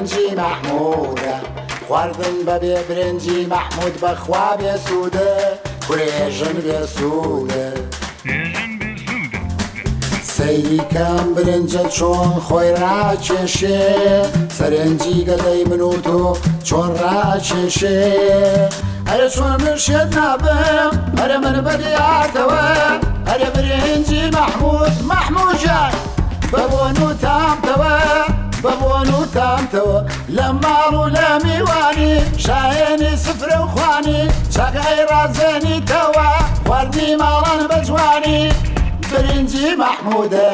برنجی محمودە خواردن بەبێ برنجی محمود بەخوا بێسوودە کوێژن بێسوودە سەیری کەم برنجە چۆن خۆی ڕاکێشێ سەرنجی گەلەی من و تۆ چۆن ڕاکێشێ ئەرە چۆن من شێت نابم ئەرە من بەدیارتەوە ئەرە برنجی محموجان بەبۆن و تامتەوە بەبۆن و تامتەوە لە ماڵ و لە میوانی شایێنی سفرە و خوانی چاکای ڕازێنیتەوە خواردی ماڵان بە جوانی برنجی محمودە